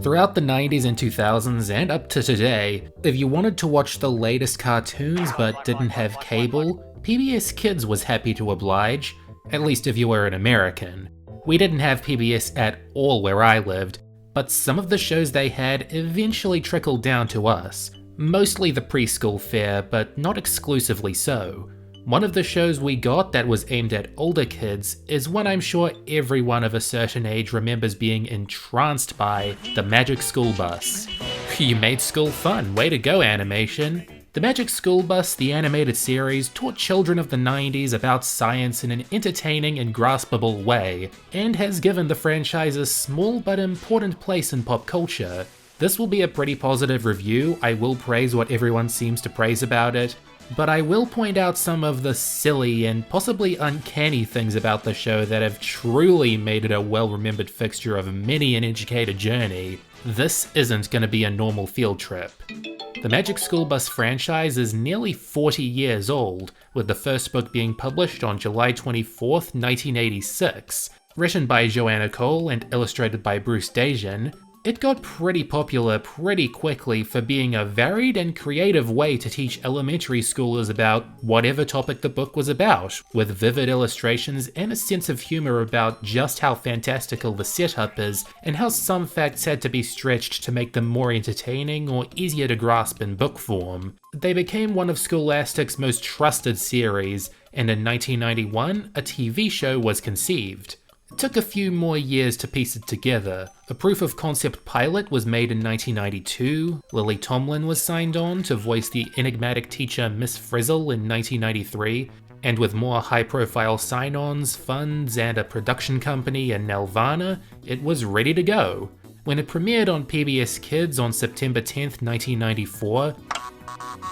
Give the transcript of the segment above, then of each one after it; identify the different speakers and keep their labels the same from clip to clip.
Speaker 1: Throughout the 90s and 2000s and up to today, if you wanted to watch the latest cartoons but didn't have cable, PBS Kids was happy to oblige, at least if you were an American. We didn't have PBS at all where I lived, but some of the shows they had eventually trickled down to us. Mostly the preschool fare, but not exclusively so. One of the shows we got that was aimed at older kids is one I'm sure everyone of a certain age remembers being entranced by, The Magic School Bus. You made school fun, way to go animation! The Magic School Bus, the animated series, taught children of the 90s about science in an entertaining and graspable way, and has given the franchise a small but important place in pop culture. This will be a pretty positive review. I will praise what everyone seems to praise about it, but I will point out some of the silly and possibly uncanny things about the show that have truly made it a well-remembered fixture of many an educated journey. This isn't going to be a normal field trip. The Magic School Bus franchise is nearly 40 years old, with the first book being published on July 24th, 1986. Written by Joanna Cole and illustrated by Bruce Dajan, it got pretty popular pretty quickly for being a varied and creative way to teach elementary schoolers about whatever topic the book was about, with vivid illustrations and a sense of humor about just how fantastical the setup is and how some facts had to be stretched to make them more entertaining or easier to grasp in book form. They became one of Scholastic's most trusted series, and in 1991, a TV show was conceived. It took a few more years to piece it together. A proof of concept pilot was made in 1992, Lily Tomlin was signed on to voice the enigmatic teacher Miss Frizzle in 1993, and with more high-profile sign-ons, funds, and a production company in Nelvana, it was ready to go. When it premiered on PBS Kids on September 10th, 1994,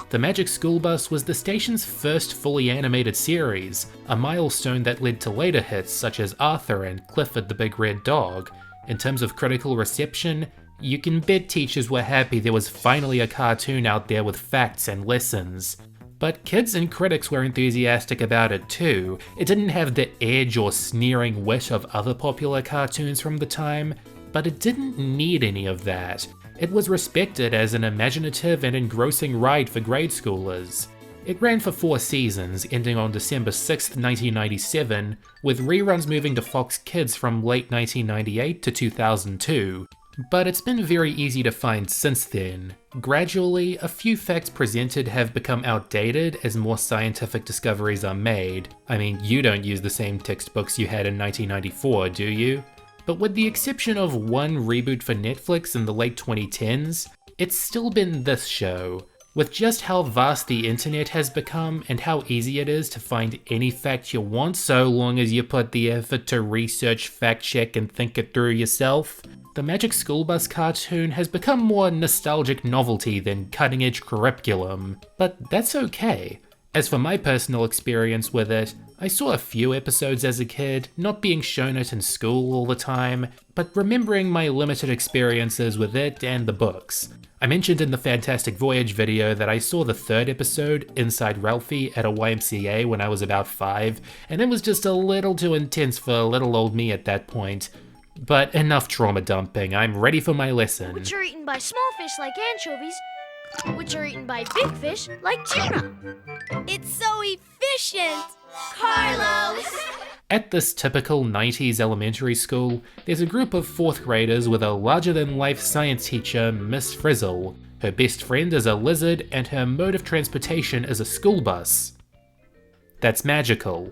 Speaker 1: The Magic School Bus was the station's first fully animated series, a milestone that led to later hits such as Arthur and Clifford the Big Red Dog. In terms of critical reception, you can bet teachers were happy there was finally a cartoon out there with facts and lessons. But kids and critics were enthusiastic about it too. It didn't have the edge or sneering wit of other popular cartoons from the time, but it didn't need any of that. It was respected as an imaginative and engrossing ride for grade schoolers. It ran for 4 seasons, ending on December 6, 1997, with reruns moving to Fox Kids from late 1998 to 2002. But it's been very easy to find since then. Gradually, a few facts presented have become outdated as more scientific discoveries are made. I mean, you don't use the same textbooks you had in 1994, do you? But with the exception of one reboot for Netflix in the late 2010s, it's still been this show. With just how vast the internet has become and how easy it is to find any fact you want so long as you put the effort to research, fact check, and think it through yourself, the Magic School Bus cartoon has become more nostalgic novelty than cutting-edge curriculum. But that's okay. As for my personal experience with it, I saw a few episodes as a kid, not being shown it in school all the time, but remembering my limited experiences with it and the books. I mentioned in the Fantastic Voyage video that I saw the 3rd episode, Inside Ralphie, at a YMCA when I was about 5, and it was just a little too intense for little old me at that point. But enough trauma dumping, I'm ready for my lesson.
Speaker 2: Which are eaten by small fish like anchovies, which are eaten by big fish like tuna.
Speaker 3: It's so efficient! Carlos!
Speaker 1: At this typical 90s elementary school, there's a group of 4th graders with a larger-than-life science teacher, Miss Frizzle. Her best friend is a lizard, and her mode of transportation is a school bus. That's magical.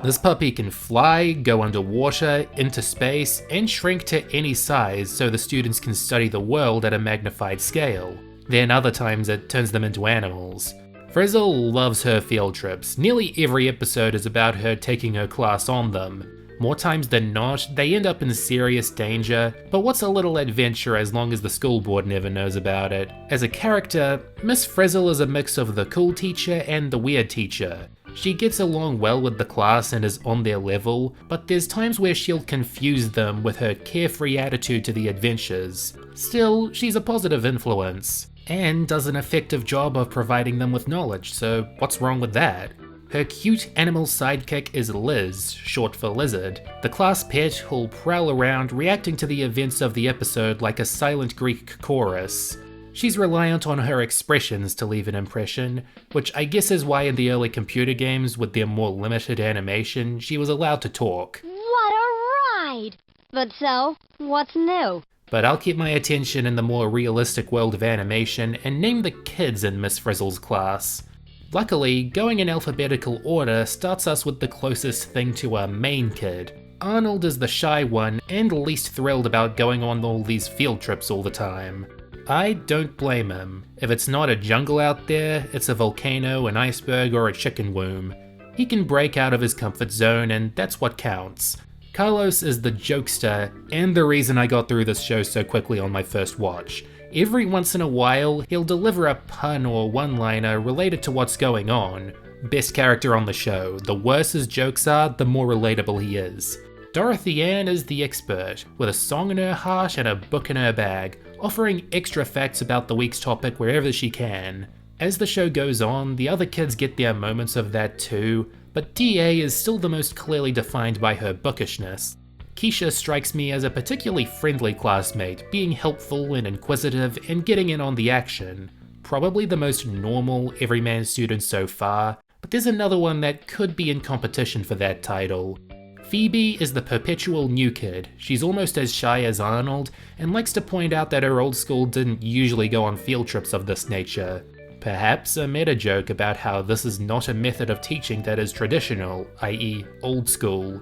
Speaker 1: This puppy can fly, go underwater, into space, and shrink to any size so the students can study the world at a magnified scale. Then other times it turns them into animals. Frizzle loves her field trips. Nearly every episode is about her taking her class on them. More times than not, they end up in serious danger, but what's a little adventure as long as the school board never knows about it? As a character, Miss Frizzle is a mix of the cool teacher and the weird teacher. She gets along well with the class and is on their level, but there's times where she'll confuse them with her carefree attitude to the adventures. Still, she's a positive influence, and does an effective job of providing them with knowledge, so what's wrong with that? Her cute animal sidekick is Liz, short for Lizard, the class pet who'll prowl around reacting to the events of the episode like a silent Greek chorus. She's reliant on her expressions to leave an impression, which I guess is why in the early computer games with their more limited animation, she was allowed to talk.
Speaker 4: What a ride! But so, what's new?
Speaker 1: But I'll keep my attention in the more realistic world of animation and name the kids in Miss Frizzle's class. Luckily, going in alphabetical order starts us with the closest thing to a main kid. Arnold is the shy one and least thrilled about going on all these field trips all the time. I don't blame him. If it's not a jungle out there, it's a volcano, an iceberg, or a chicken womb. He can break out of his comfort zone and that's what counts. Carlos is the jokester and the reason I got through this show so quickly on my first watch. Every once in a while, he'll deliver a pun or one-liner related to what's going on. Best character on the show, the worse his jokes are, the more relatable he is. Dorothy Ann is the expert, with a song in her heart and a book in her bag, offering extra facts about the week's topic wherever she can. As the show goes on, the other kids get their moments of that too, but DA is still the most clearly defined by her bookishness. Keisha strikes me as a particularly friendly classmate, being helpful and inquisitive and getting in on the action. Probably the most normal, everyman student so far, but there's another one that could be in competition for that title. Phoebe is the perpetual new kid. She's almost as shy as Arnold, and likes to point out that her old school didn't usually go on field trips of this nature. Perhaps a meta joke about how this is not a method of teaching that is traditional, i.e. old school.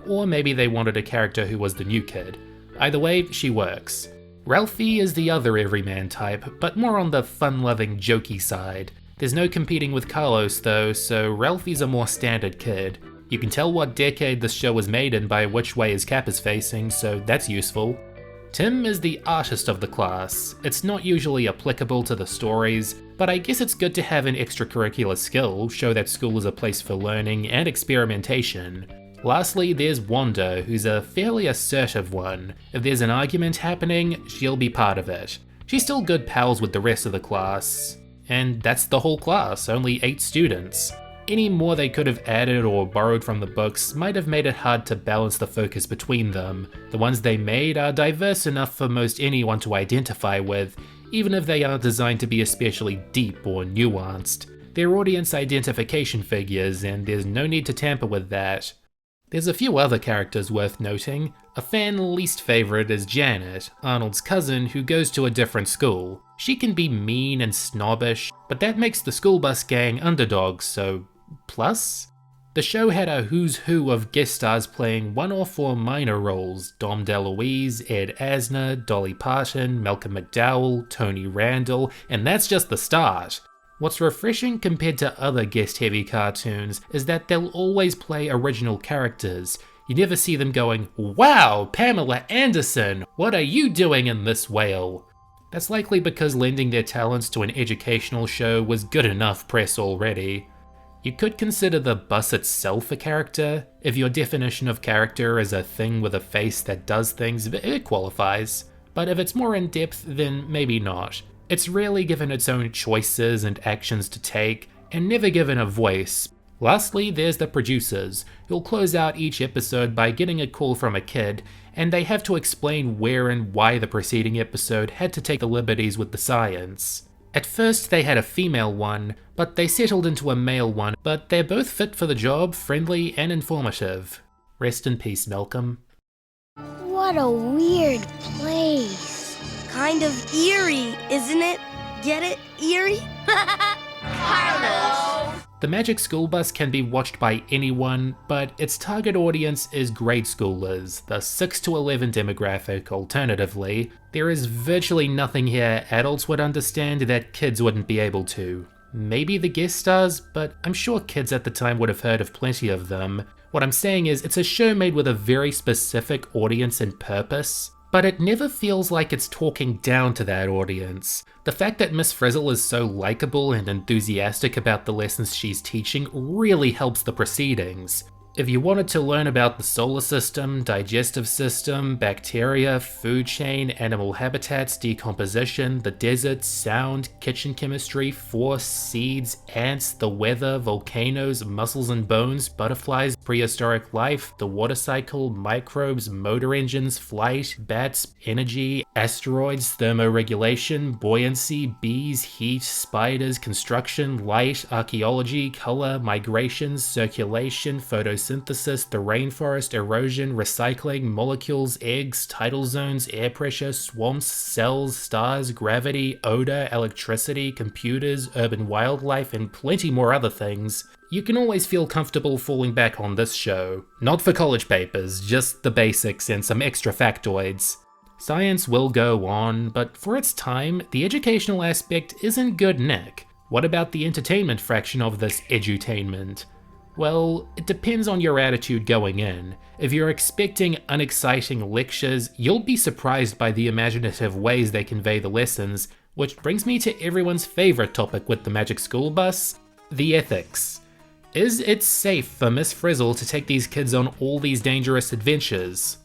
Speaker 1: Or maybe they wanted a character who was the new kid. Either way, she works. Ralphie is the other everyman type, but more on the fun-loving, jokey side. There's no competing with Carlos though, so Ralphie's a more standard kid. You can tell what decade this show was made in by which way his cap is facing, so that's useful. Tim is the artist of the class. It's not usually applicable to the stories, but I guess it's good to have an extracurricular skill, show that school is a place for learning and experimentation. Lastly, there's Wanda, who's a fairly assertive one. If there's an argument happening, she'll be part of it. She's still good pals with the rest of the class. And that's the whole class, only 8 students. Any more they could have added or borrowed from the books might have made it hard to balance the focus between them. The ones they made are diverse enough for most anyone to identify with, even if they aren't designed to be especially deep or nuanced. They're audience identification figures, and there's no need to tamper with that. There's a few other characters worth noting. A fan least favourite is Janet, Arnold's cousin who goes to a different school. She can be mean and snobbish, but that makes the school bus gang underdogs, so plus? The show had a who's who of guest stars playing one-off or minor roles: Dom DeLuise, Ed Asner, Dolly Parton, Malcolm McDowell, Tony Randall, and that's just the start. What's refreshing compared to other guest-heavy cartoons is that they'll always play original characters. You never see them going, "Wow, Pamela Anderson, what are you doing in this whale?" That's likely because lending their talents to an educational show was good enough press already. You could consider the bus itself a character. If your definition of character is a thing with a face that does things, it qualifies. But if it's more in-depth, then maybe not. It's rarely given its own choices and actions to take, and never given a voice. Lastly, there's the producers, who'll close out each episode by getting a call from a kid, and they have to explain where and why the preceding episode had to take the liberties with the science. At first they had a female one, but they settled into a male one, but they're both fit for the job, friendly and informative. Rest in peace, Malcolm.
Speaker 3: What a weird place. Kind of eerie, isn't it? Get it? Eerie? Carlos!
Speaker 1: The Magic School Bus can be watched by anyone, but its target audience is grade schoolers, the 6 to 11 demographic alternatively. There is virtually nothing here adults would understand that kids wouldn't be able to. Maybe the guest stars, but I'm sure kids at the time would have heard of plenty of them. What I'm saying is, it's a show made with a very specific audience and purpose, but it never feels like it's talking down to that audience. The fact that Miss Frizzle is so likable and enthusiastic about the lessons she's teaching really helps the proceedings. If you wanted to learn about the solar system, digestive system, bacteria, food chain, animal habitats, decomposition, the desert, sound, kitchen chemistry, force, seeds, ants, the weather, volcanoes, muscles and bones, butterflies, prehistoric life, the water cycle, microbes, motor engines, flight, bats, energy, asteroids, thermoregulation, buoyancy, bees, heat, spiders, construction, light, archaeology, color, migrations, circulation, photosynthesis, the rainforest, erosion, recycling, molecules, eggs, tidal zones, air pressure, swamps, cells, stars, gravity, odor, electricity, computers, urban wildlife, and plenty more other things, you can always feel comfortable falling back on this show. Not for college papers, just the basics and some extra factoids. Science will go on, but for its time, the educational aspect isn't good nick. What about the entertainment fraction of this edutainment? Well, it depends on your attitude going in. If you're expecting unexciting lectures, you'll be surprised by the imaginative ways they convey the lessons, which brings me to everyone's favourite topic with the Magic School Bus, the ethics. Is it safe for Miss Frizzle to take these kids on all these dangerous adventures?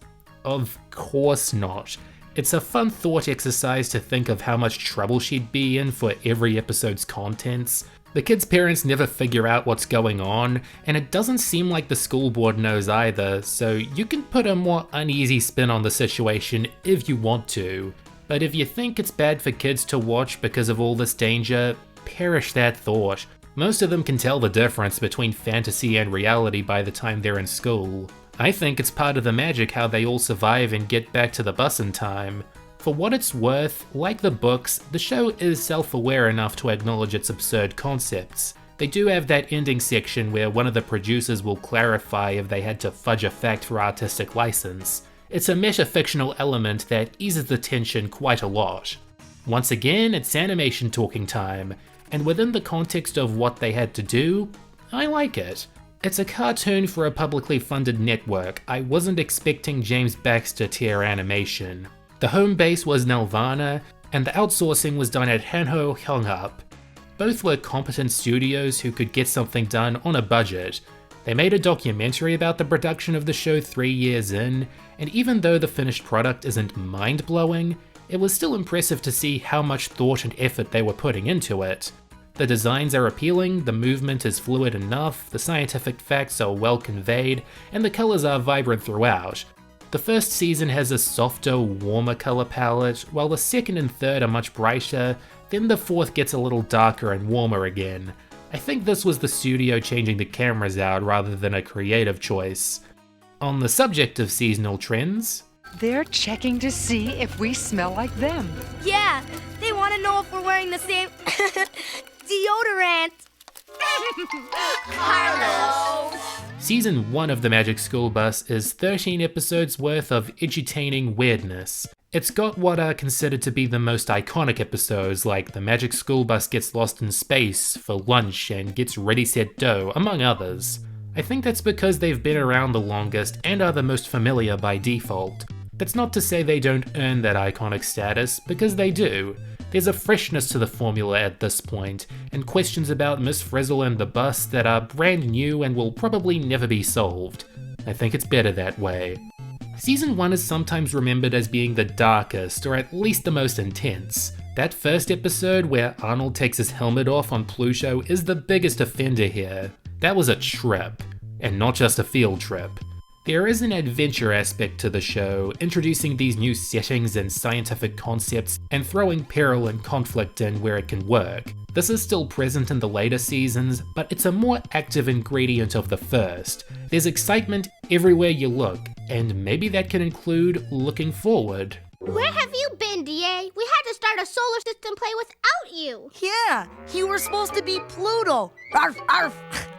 Speaker 1: Of course not. It's a fun thought exercise to think of how much trouble she'd be in for every episode's contents. The kids' parents never figure out what's going on, and it doesn't seem like the school board knows either, so you can put a more uneasy spin on the situation if you want to. But if you think it's bad for kids to watch because of all this danger, perish that thought. Most of them can tell the difference between fantasy and reality by the time they're in school. I think it's part of the magic how they all survive and get back to the bus in time. For what it's worth, like the books, the show is self-aware enough to acknowledge its absurd concepts. They do have that ending section where one of the producers will clarify if they had to fudge a fact for artistic license. It's a meta-fictional element that eases the tension quite a lot. Once again, it's animation talking time, and within the context of what they had to do, I like it. It's a cartoon for a publicly funded network. I wasn't expecting James Baxter tier animation. The home base was Nelvana, and the outsourcing was done at Hanho Hyungup. Both were competent studios who could get something done on a budget. They made a documentary about the production of the show 3 years in, and even though the finished product isn't mind-blowing, it was still impressive to see how much thought and effort they were putting into it. The designs are appealing, the movement is fluid enough, the scientific facts are well conveyed, and the colours are vibrant throughout. The first season has a softer, warmer colour palette, while the second and third are much brighter, then the fourth gets a little darker and warmer again. I think this was the studio changing the cameras out rather than a creative choice. On the subject of seasonal trends,
Speaker 5: they're checking to see if we smell like them.
Speaker 3: Yeah, they want to know if we're wearing the same deodorant. Carlos!
Speaker 1: Season 1 of The Magic School Bus is 13 episodes worth of edutaining weirdness. It's got what are considered to be the most iconic episodes, like the Magic School Bus gets lost in space for lunch and gets ready set dough, among others. I think that's because they've been around the longest and are the most familiar by default. That's not to say they don't earn that iconic status, because they do. There's a freshness to the formula at this point, and questions about Miss Frizzle and the bus that are brand new and will probably never be solved. I think it's better that way. Season 1 is sometimes remembered as being the darkest, or at least the most intense. That first episode where Arnold takes his helmet off on Pluto is the biggest offender here. That was a trip, and not just a field trip. There is an adventure aspect to the show, introducing these new settings and scientific concepts and throwing peril and conflict in where it can work. This is still present in the later seasons, but it's a more active ingredient of the first. There's excitement everywhere you look, and maybe that can include looking forward.
Speaker 6: Where have you been, DA? We had to start a solar system play without you.
Speaker 3: Yeah, you were supposed to be Pluto. Arf, arf.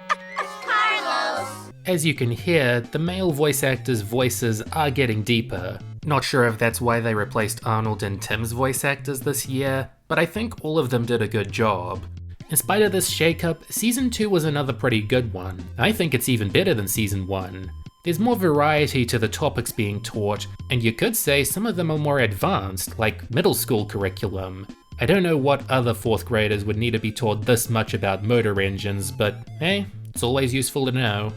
Speaker 6: Carlos!
Speaker 1: As you can hear, the male voice actors' voices are getting deeper. Not sure if that's why they replaced Arnold and Tim's voice actors this year, but I think all of them did a good job. In spite of this shakeup, Season 2 was another pretty good one. I think it's even better than Season 1. There's more variety to the topics being taught, and you could say some of them are more advanced, like middle school curriculum. I don't know what other 4th graders would need to be taught this much about motor engines, but hey, it's always useful to know.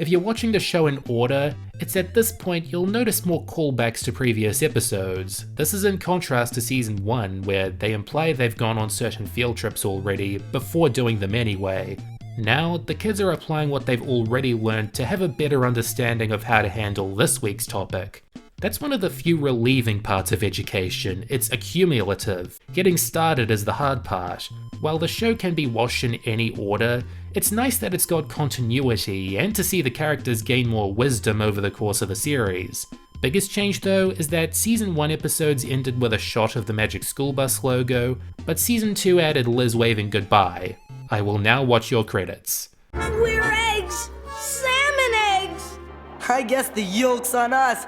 Speaker 1: If you're watching the show in order, it's at this point you'll notice more callbacks to previous episodes. This is in contrast to season 1, where they imply they've gone on certain field trips already before doing them anyway. Now, the kids are applying what they've already learned to have a better understanding of how to handle this week's topic. That's one of the few relieving parts of education. It's accumulative. Getting started is the hard part. While the show can be watched in any order, it's nice that it's got continuity and to see the characters gain more wisdom over the course of the series. Biggest change though is that season 1 episodes ended with a shot of the Magic School Bus logo, but season 2 added Liz waving goodbye. I will now watch your credits.
Speaker 3: We're eggs! Salmon eggs!
Speaker 7: I guess the yolk's on us.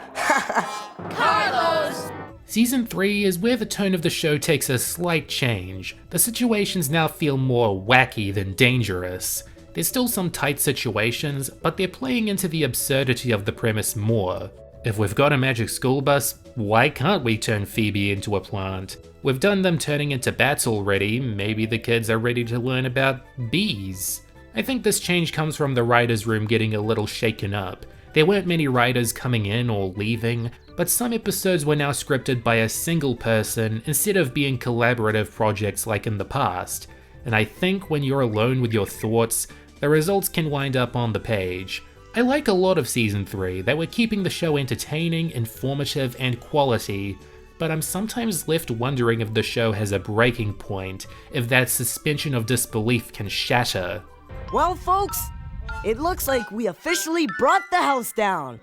Speaker 6: Carlos!
Speaker 1: Season 3 is where the tone of the show takes a slight change. The situations now feel more wacky than dangerous. There's still some tight situations, but they're playing into the absurdity of the premise more. If we've got a magic school bus, why can't we turn Phoebe into a plant? We've done them turning into bats already, maybe the kids are ready to learn about bees. I think this change comes from the writer's room getting a little shaken up. There weren't many writers coming in or leaving, but some episodes were now scripted by a single person instead of being collaborative projects like in the past. And I think when you're alone with your thoughts, the results can wind up on the page. I like a lot of season 3 that were keeping the show entertaining, informative, and quality, but I'm sometimes left wondering if the show has a breaking point, if that suspension of disbelief can shatter.
Speaker 7: Well, folks, it looks like we officially brought the house down.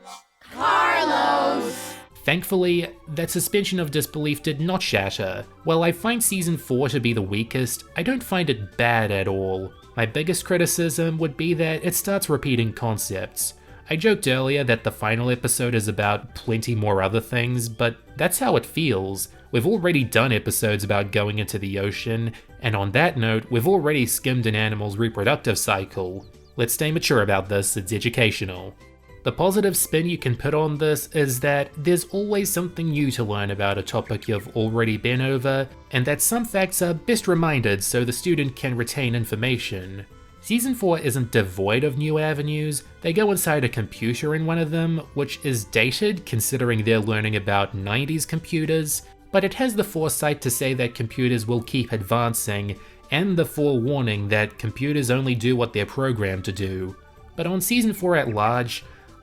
Speaker 6: Carlos!
Speaker 1: Thankfully, that suspension of disbelief did not shatter. While I find season 4 to be the weakest, I don't find it bad at all. My biggest criticism would be that it starts repeating concepts. I joked earlier that the final episode is about plenty more other things, but that's how it feels. We've already done episodes about going into the ocean, and on that note, we've already skimmed an animal's reproductive cycle. Let's stay mature about this, it's educational. The positive spin you can put on this is that there's always something new to learn about a topic you've already been over, and that some facts are best reminded so the student can retain information. Season 4 isn't devoid of new avenues. They go inside a computer in one of them, which is dated considering they're learning about 90s computers, but it has the foresight to say that computers will keep advancing, and the forewarning that computers only do what they're programmed to do. But on Season 4 at large,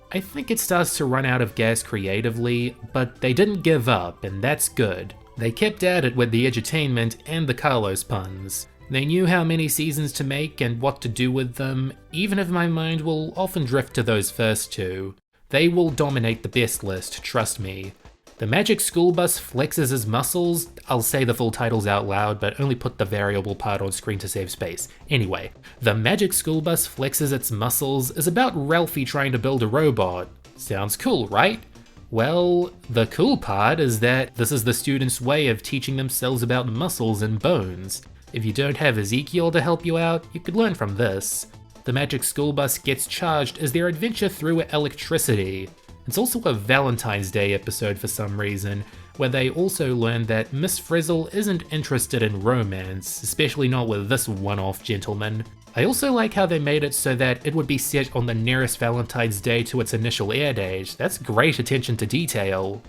Speaker 1: I think it starts to run out of gas creatively, but they didn't give up, and that's good. They kept at it with the edutainment and the Carlos puns. They knew how many seasons to make and what to do with them, even if my mind will often drift to those first two. They will dominate the best list, trust me. The Magic School Bus flexes his muscles. I'll say the full titles out loud, but only put the variable part on screen to save space. Anyway, The Magic School Bus Flexes Its Muscles is about Ralphie trying to build a robot. Sounds cool, right? Well, the cool part is that this is the students' way of teaching themselves about muscles and bones. If you don't have Ezekiel to help you out, you could learn from this. The Magic School Bus gets charged as their adventure through electricity. It's also a Valentine's Day episode for some reason, where they also learn that Miss Frizzle isn't interested in romance, especially not with this one-off gentleman. I also like how they made it so that it would be set on the nearest Valentine's Day to its initial air date. That's great attention to detail.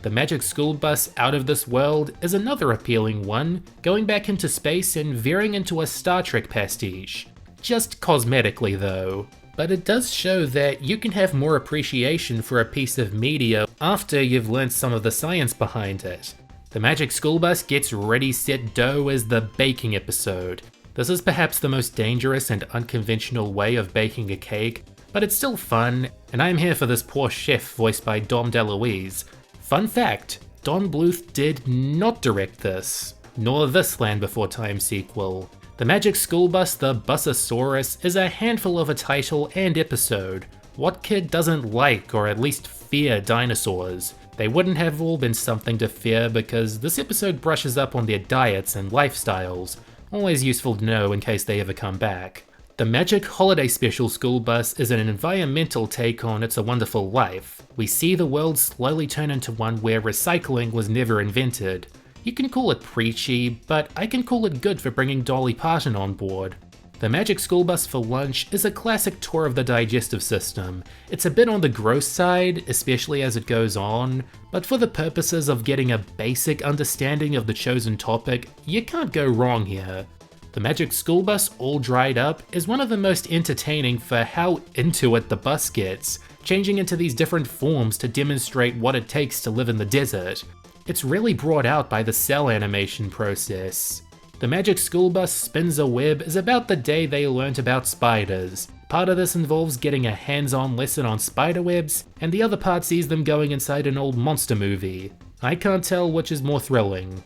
Speaker 1: The Magic School Bus Out of This World is another appealing one, going back into space and veering into a Star Trek pastiche. Just cosmetically though. But it does show that you can have more appreciation for a piece of media after you've learned some of the science behind it. The Magic School Bus Gets Ready Set Dough as the baking episode. This is perhaps the most dangerous and unconventional way of baking a cake, but it's still fun, and I'm here for this poor chef voiced by Dom DeLuise. Fun fact, Don Bluth did not direct this, nor this Land Before Time sequel. The Magic School Bus The Busasaurus is a handful of a title and episode. What kid doesn't like or at least fear dinosaurs? They wouldn't have all been something to fear because this episode brushes up on their diets and lifestyles. Always useful to know in case they ever come back. The Magic Holiday Special School Bus is an environmental take on It's a Wonderful Life. We see the world slowly turn into one where recycling was never invented. You can call it preachy, but I can call it good for bringing Dolly Parton on board. The Magic School Bus for Lunch is a classic tour of the digestive system. It's a bit on the gross side, especially as it goes on, but for the purposes of getting a basic understanding of the chosen topic, you can't go wrong here. The Magic School Bus All Dried Up is one of the most entertaining for how into it the bus gets, changing into these different forms to demonstrate what it takes to live in the desert. It's really brought out by the cell animation process. The Magic School Bus Spins a Web is about the day they learnt about spiders. Part of this involves getting a hands-on lesson on spiderwebs, and the other part sees them going inside an old monster movie. I can't tell which is more thrilling.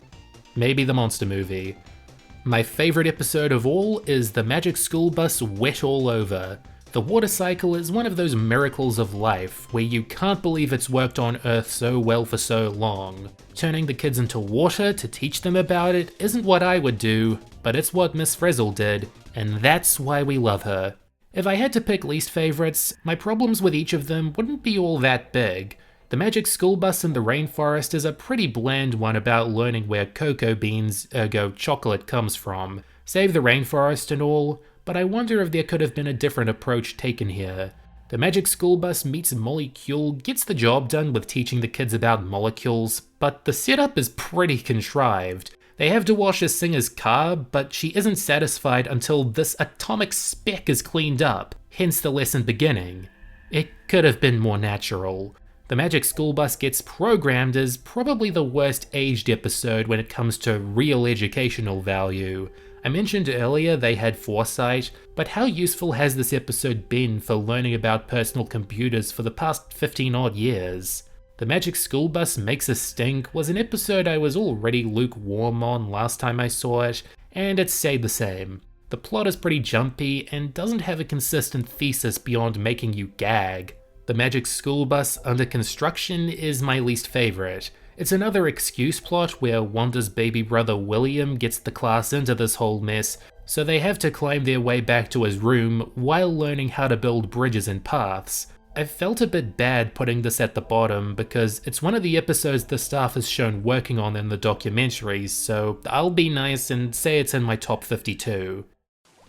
Speaker 1: Maybe the monster movie. My favourite episode of all is the Magic School Bus Wet All Over. The water cycle is one of those miracles of life where you can't believe it's worked on Earth so well for so long. Turning the kids into water to teach them about it isn't what I would do, but it's what Miss Frizzle did, and that's why we love her. If I had to pick least favourites, my problems with each of them wouldn't be all that big. The Magic School Bus in the Rainforest is a pretty bland one about learning where cocoa beans, ergo chocolate, comes from. Save the rainforest and all, but I wonder if there could have been a different approach taken here. The Magic School Bus Meets Molecule gets the job done with teaching the kids about molecules, but the setup is pretty contrived. They have to wash a singer's car, but she isn't satisfied until this atomic speck is cleaned up, hence the lesson beginning. It could have been more natural. The Magic School Bus Gets Programmed is probably the worst aged episode when it comes to real educational value. I mentioned earlier they had foresight, but how useful has this episode been for learning about personal computers for the past 15 odd years? The Magic School Bus Makes a Stink was an episode I was already lukewarm on last time I saw it, and it stayed the same. The plot is pretty jumpy and doesn't have a consistent thesis beyond making you gag. The Magic School Bus Under Construction is my least favourite. It's another excuse plot where Wanda's baby brother William gets the class into this whole mess, so they have to climb their way back to his room while learning how to build bridges and paths. I felt a bit bad putting this at the bottom because it's one of the episodes the staff is shown working on in the documentaries, so I'll be nice and say it's in my top 52.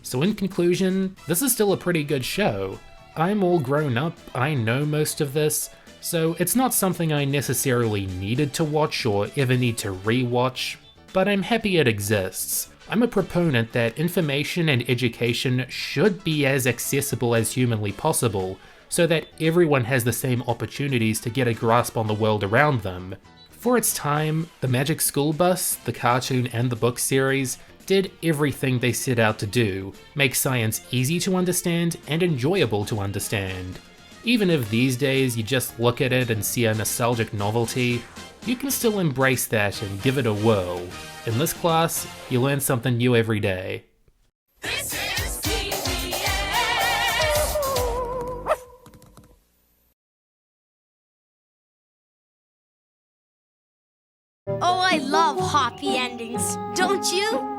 Speaker 1: So in conclusion, this is still a pretty good show. I'm all grown up, I know most of this, so it's not something I necessarily needed to watch or ever need to re-watch, but I'm happy it exists. I'm a proponent that information and education should be as accessible as humanly possible, so that everyone has the same opportunities to get a grasp on the world around them. For its time, the Magic School Bus, the cartoon and the book series, did everything they set out to do, make science easy to understand and enjoyable to understand. Even if these days you just look at it and see a nostalgic novelty, you can still embrace that and give it a whirl. In this class, you learn something new every day.
Speaker 8: This is PBS.
Speaker 3: Oh, I love happy endings, don't you?